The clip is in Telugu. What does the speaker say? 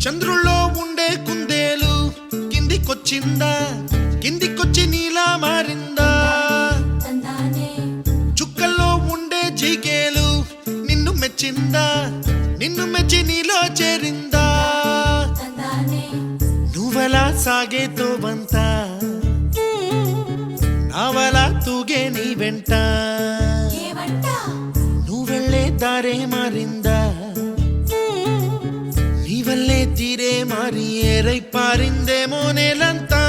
చంద్రుల్లో ఉండే కుందేలు కిందికొచ్చిందా, కిందికొచ్చి నీలా మారిందా? చుక్కల్లో ఉండే జీకేలు నిన్ను మెచ్చిందా, నిన్ను మెచ్చి నీలో చేరిందా? నువ్వలా సాగే తోవంతా నావలా తూగే నీ వెంట, నువ్వెళ్ళే దారే మారిందా, నీ వల్లే తీరే మారి ఏరై పారిందేమో నేలంతా.